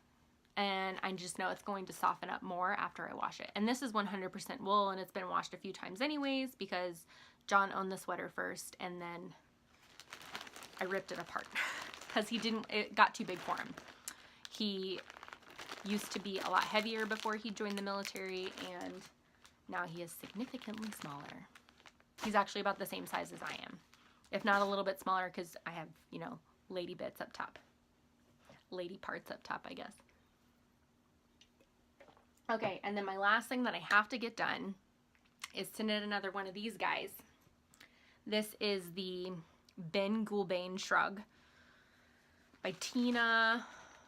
S1: And I just know it's going to soften up more after I wash it. And this is 100% wool, and it's been washed a few times anyways because John owned the sweater first, and then I ripped it apart because it got too big for him. He used to be a lot heavier before he joined the military, and now he is significantly smaller. He's actually about the same size as I am, if not a little bit smaller, because I have, you know, lady bits up top. Lady parts up top, I guess. Okay, and then my last thing that I have to get done is to knit another one of these guys. This is the Ghulbane shrug by Tina.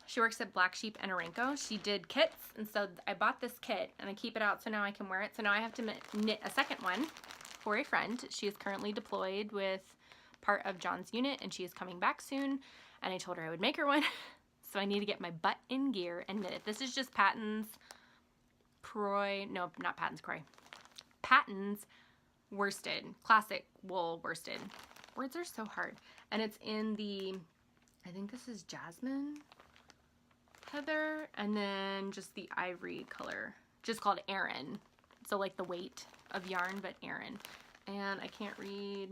S1: She works at Black Sheep and Arenco. She did kits, and so I bought this kit, and I keep it out so now I can wear it. So now I have to knit a second one for a friend. She is currently deployed with part of John's unit, and she is coming back soon, and I told her I would make her one. So I need to get my butt in gear and knit it. This is just Patton's Patton's worsted, classic wool worsted. Words are so hard. And it's in the, I think this is Jasmine Heather, and then just the ivory color, just called Aran. So like the weight of yarn, but Aran. And I can't read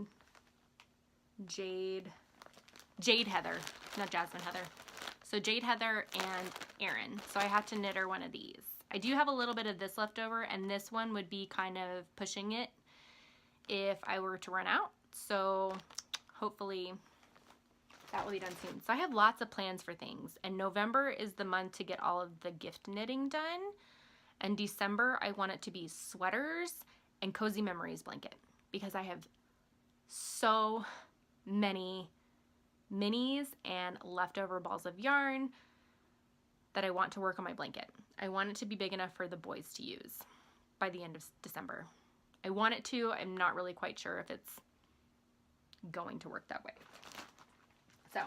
S1: Jade Heather, not Jasmine Heather. So Jade Heather and Aran. So I have to knit her one of these. I do have a little bit of this left over, and this one would be kind of pushing it if I were to run out. So hopefully that will be done soon. So I have lots of plans for things, and November is the month to get all of the gift knitting done. And December, I want it to be sweaters and Cozy Memories blanket, because I have so many minis and leftover balls of yarn that I want to work on my blanket. I want it to be big enough for the boys to use by the end of December. I want it to. I'm not really quite sure if it's going to work that way. So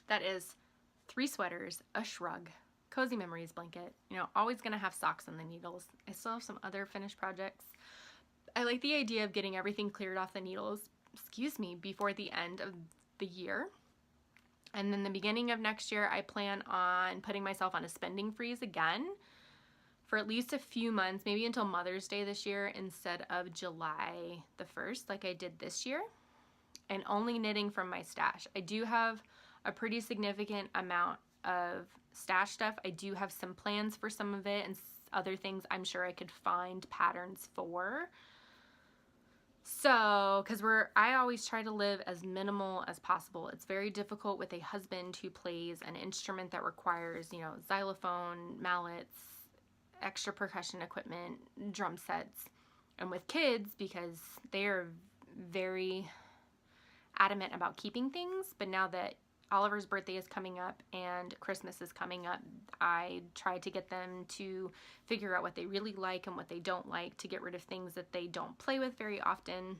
S1: that is 3 sweaters, a shrug, Cozy Memories blanket. You know, always going to have socks on the needles. I still have some other finished projects. I like the idea of getting everything cleared off the needles, before the end of the year. And then the beginning of next year, I plan on putting myself on a spending freeze again for at least a few months, maybe until Mother's Day this year instead of July the 1st like I did this year, and only knitting from my stash. I do have a pretty significant amount of stash stuff. I do have some plans for some of it and other things I'm sure I could find patterns for. So, because I always try to live as minimal as possible. It's very difficult with a husband who plays an instrument that requires, you know, xylophone, mallets, extra percussion equipment, drum sets, and with kids because they are very adamant about keeping things. But now that Oliver's birthday is coming up and Christmas is coming up, I try to get them to figure out what they really like and what they don't like, to get rid of things that they don't play with very often.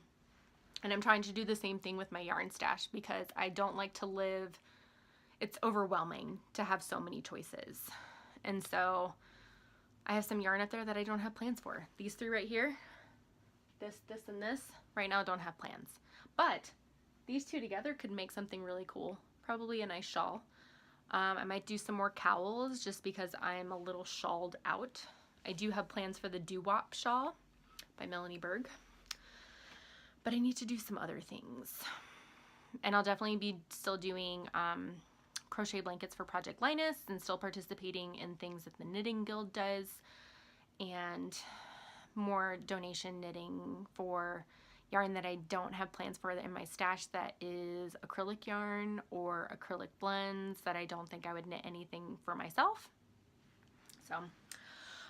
S1: And I'm trying to do the same thing with my yarn stash because I don't like to live, it's overwhelming to have so many choices. And so I have some yarn up there that I don't have plans for. These 3 right here, this, and this, right now don't have plans. But these 2 together could make something really cool. Probably a nice shawl. I might do some more cowls just because I'm a little shawled out. I do have plans for the doo-wop shawl by Melanie Berg, but I need to do some other things. And I'll definitely be still doing crochet blankets for Project Linus and still participating in things that the Knitting Guild does, and more donation knitting for yarn that I don't have plans for in my stash that is acrylic yarn or acrylic blends that I don't think I would knit anything for myself. So,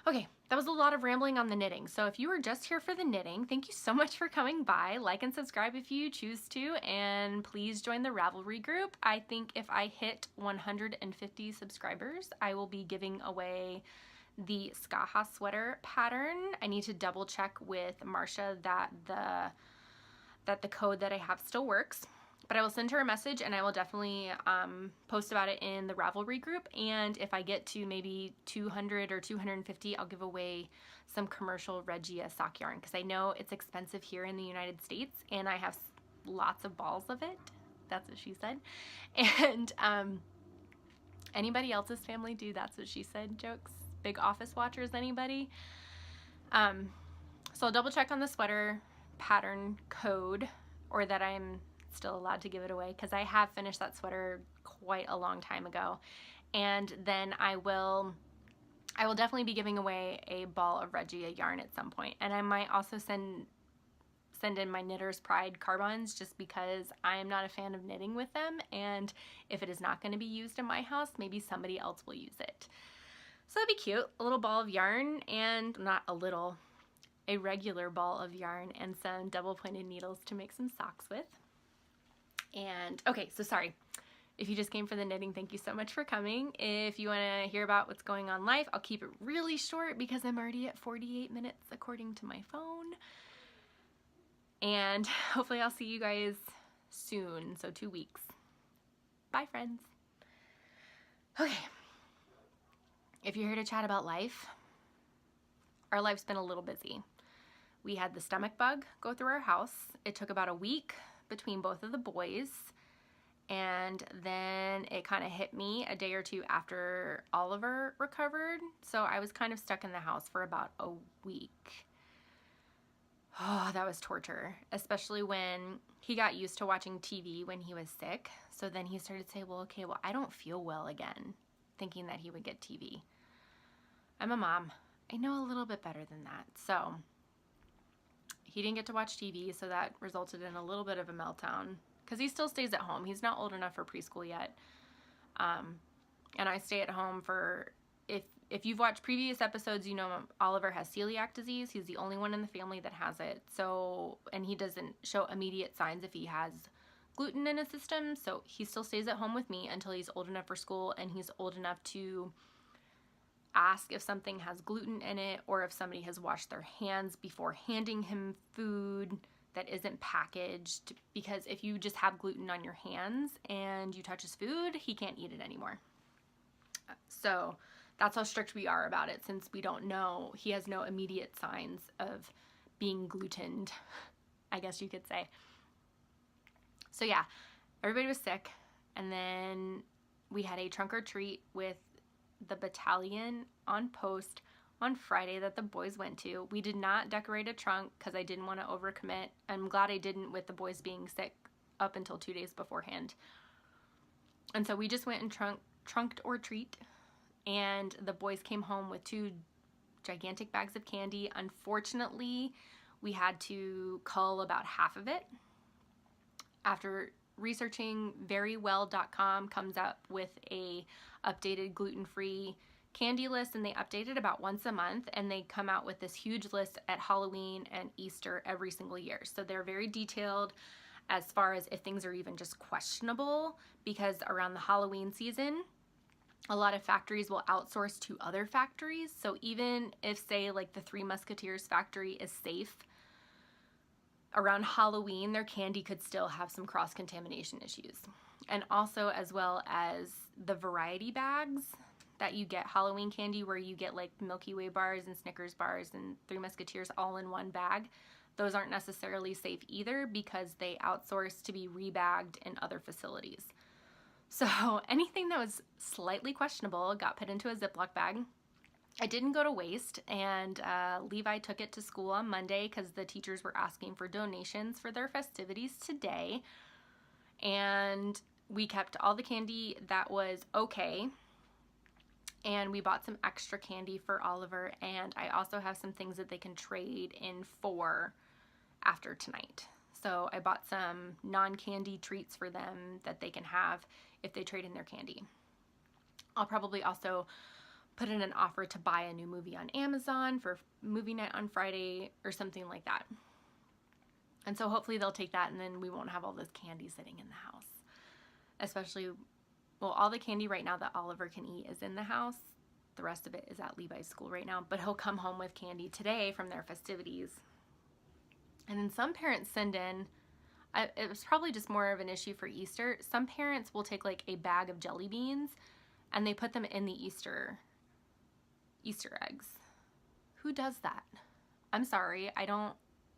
S1: okay, that was a lot of rambling on the knitting. So if you were just here for the knitting, thank you so much for coming by. Like and subscribe if you choose to, and please join the Ravelry group. I think if I hit 150 subscribers, I will be giving away the Skaha sweater pattern. I need to double check with Marcia that the code that I have still works, but I will send her a message and I will definitely post about it in the Ravelry group. And if I get to maybe 200 or 250, I'll give away some commercial Regia sock yarn because I know it's expensive here in the United States and I have lots of balls of it. That's what she said. And anybody else's family do that's what she said jokes? Big office watchers, anybody? So I'll double check on the sweater pattern code, or that I'm still allowed to give it away, because I have finished that sweater quite a long time ago. And then I will definitely be giving away a ball of Regia yarn at some point. And I might also send in my Knitter's Pride carbons just because I am not a fan of knitting with them, and if it is not going to be used in my house, maybe somebody else will use it. So that'd be cute. A little ball of yarn, and not a little, a regular ball of yarn and some double pointed needles to make some socks with. And okay, so sorry. If you just came for the knitting, thank you so much for coming. If you want to hear about what's going on live, I'll keep it really short because I'm already at 48 minutes according to my phone. And hopefully I'll see you guys soon, so 2 weeks. Bye, friends. Okay. If you're here to chat about life, our life's been a little busy. We had the stomach bug go through our house. It took about a week between both of the boys, and then it kind of hit me a day or two after Oliver recovered. So I was kind of stuck in the house for about a week. Oh, that was torture, especially when he got used to watching TV when he was sick. So then he started to say, well, okay, I don't feel well again, thinking that he would get TV. I'm a mom. I know a little bit better than that. So he didn't get to watch TV, so that resulted in a little bit of a meltdown because he still stays at home. He's not old enough for preschool yet. And I stay at home for, if you've watched previous episodes, you know Oliver has celiac disease. He's the only one in the family that has it. So, and he doesn't show immediate signs if he has gluten in his system. So he still stays at home with me until he's old enough for school and he's old enough to ask if something has gluten in it or if somebody has washed their hands before handing him food that isn't packaged, because if you just have gluten on your hands and you touch his food, he can't eat it anymore. So that's how strict we are about it, since we don't know, he has no immediate signs of being glutened, I guess you could say. So yeah, everybody was sick, and then we had a trunk or treat with the battalion on post on Friday that the boys went to. We did not decorate a trunk because I didn't want to overcommit. I'm glad I didn't, with the boys being sick up until 2 days beforehand. And so we just went and trunked or treat, and the boys came home with 2 gigantic bags of candy. Unfortunately, we had to cull about half of it. After researching, verywell.com comes up with a updated gluten-free candy list, and they update it about once a month, and they come out with this huge list at Halloween and Easter every single year. So they're very detailed as far as if things are even just questionable, because around the Halloween season, a lot of factories will outsource to other factories. So even if, say, like the Three Musketeers factory is safe, around Halloween, their candy could still have some cross-contamination issues. And also, as well as the variety bags that you get Halloween candy, where you get like Milky Way bars and Snickers bars and Three Musketeers all in one bag. Those aren't necessarily safe either, because they outsource to be rebagged in other facilities. So anything that was slightly questionable got put into a Ziploc bag. It didn't go to waste, and Levi took it to school on Monday because the teachers were asking for donations for their festivities today. And we kept all the candy that was okay, and we bought some extra candy for Oliver, and I also have some things that they can trade in for after tonight. So I bought some non-candy treats for them that they can have if they trade in their candy. I'll probably also put in an offer to buy a new movie on Amazon for movie night on Friday or something like that. And so hopefully they'll take that, and then we won't have all this candy sitting in the house. Especially, well, all the candy right now that Oliver can eat is in the house. The rest of it is at Levi's school right now, but he'll come home with candy today from their festivities. And then some parents send in, it was probably just more of an issue for Easter. Some parents will take like a bag of jelly beans and they put them in the Easter eggs. Who does that? I'm sorry,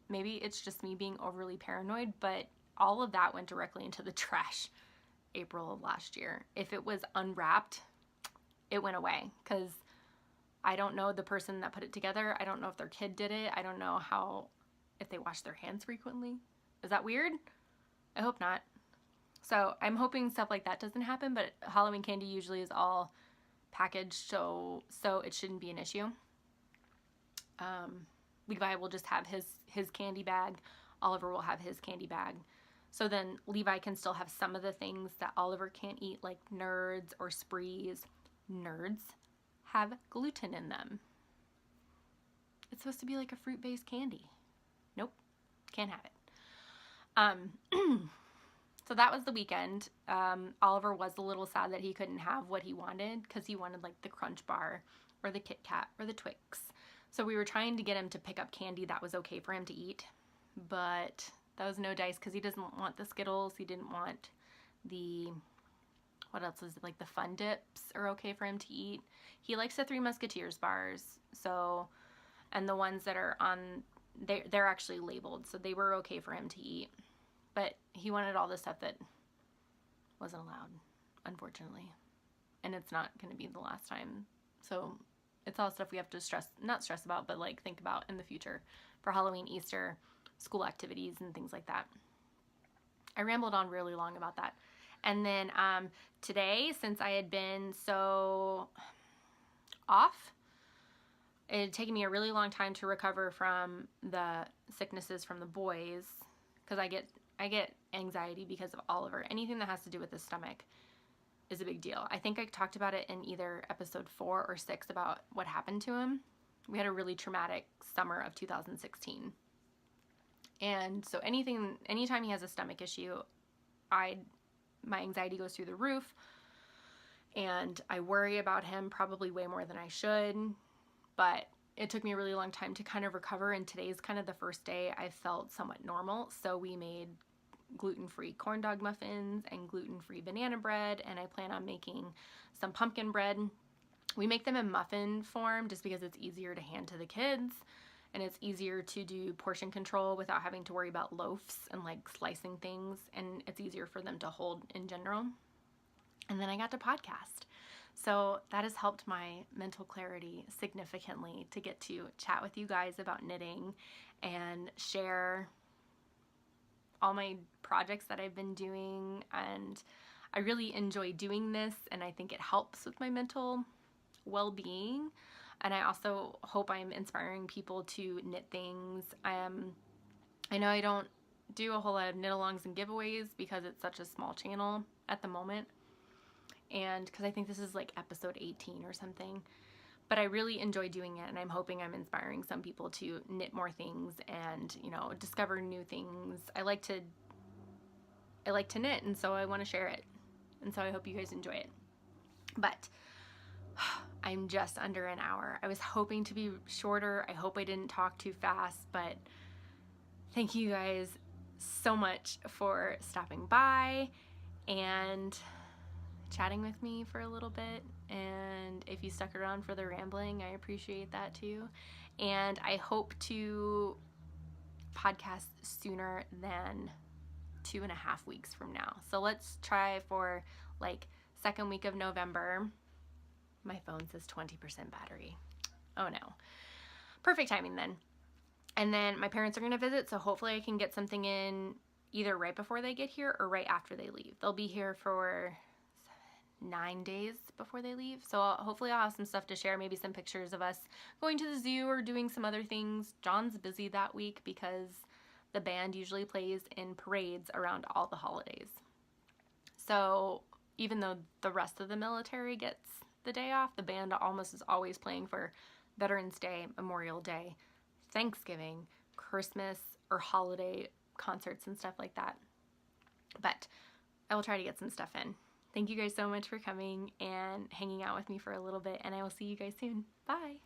S1: maybe it's just me being overly paranoid, but all of that went directly into the trash April of last year. If it was unwrapped, it went away, because I don't know the person that put it together. I don't know if their kid did it. I don't know if they wash their hands frequently. Is that weird? I hope not. So I'm hoping stuff like that doesn't happen, but Halloween candy usually is all packaged, so it shouldn't be an issue. Levi will just have his candy bag. Oliver will have his candy bag. So then Levi can still have some of the things that Oliver can't eat, like Nerds or Sprees. Nerds have gluten in them. It's supposed to be like a fruit-based candy. Nope, can't have it. So that was the weekend. Oliver was a little sad that he couldn't have what he wanted, because he wanted like the Crunch Bar or the Kit Kat or the Twix. So we were trying to get him to pick up candy that was okay for him to eat, but that was no dice, because he doesn't want the Skittles. He didn't want the, what else is it, like the Fun Dips are okay for him to eat. He likes the Three Musketeers bars, so, and the ones that are on, they're actually labeled, so they were okay for him to eat. But he wanted all the stuff that wasn't allowed, unfortunately. And it's not going to be the last time. So it's all stuff we have to not stress about, but like think about in the future for Halloween, Easter, school activities, and things like that. I rambled on really long about that. And then today, since I had been so off, it had taken me a really long time to recover from the sicknesses from the boys, because I get anxiety because of Oliver. Anything that has to do with the stomach is a big deal. I think I talked about it in either episode 4 or 6 about what happened to him. We had a really traumatic summer of 2016. And so anytime he has a stomach issue, my anxiety goes through the roof. and I worry about him probably way more than I should, but it took me a really long time to kind of recover, and today's kind of the first day I felt somewhat normal. So we made gluten-free corn dog muffins and gluten-free banana bread, and I plan on making some pumpkin bread. We make them in muffin form just because it's easier to hand to the kids, and it's easier to do portion control without having to worry about loaves and like slicing things, and it's easier for them to hold in general. And then I got to podcast. So that has helped my mental clarity significantly to get to chat with you guys about knitting and share all my projects that I've been doing. And I really enjoy doing this, and I think it helps with my mental well-being. And I also hope I'm inspiring people to knit things. I know I don't do a whole lot of knit-alongs and giveaways because it's such a small channel at the moment, and because I think this is like episode 18 or something. But I really enjoy doing it, and I'm hoping I'm inspiring some people to knit more things and, you know, discover new things. I like to knit, and so I want to share it. And so I hope you guys enjoy it. But I'm just under an hour. I was hoping to be shorter. I hope I didn't talk too fast, but thank you guys so much for stopping by and chatting with me for a little bit. And if you stuck around for the rambling, I appreciate that too. And I hope to podcast sooner than 2.5 weeks from now. So let's try for like second week of November. My phone says 20% battery. Oh no. Perfect timing then. And then my parents are going to visit, so hopefully I can get something in either right before they get here or right after they leave. They'll be here for 9 days before they leave. So hopefully I'll have some stuff to share, maybe some pictures of us going to the zoo or doing some other things. John's busy that week because the band usually plays in parades around all the holidays. So even though the rest of the military gets the day off, the band almost is always playing for Veterans Day, Memorial Day, Thanksgiving, Christmas, or holiday concerts and stuff like that. But I will try to get some stuff in. Thank you guys so much for coming and hanging out with me for a little bit, and I will see you guys soon. Bye!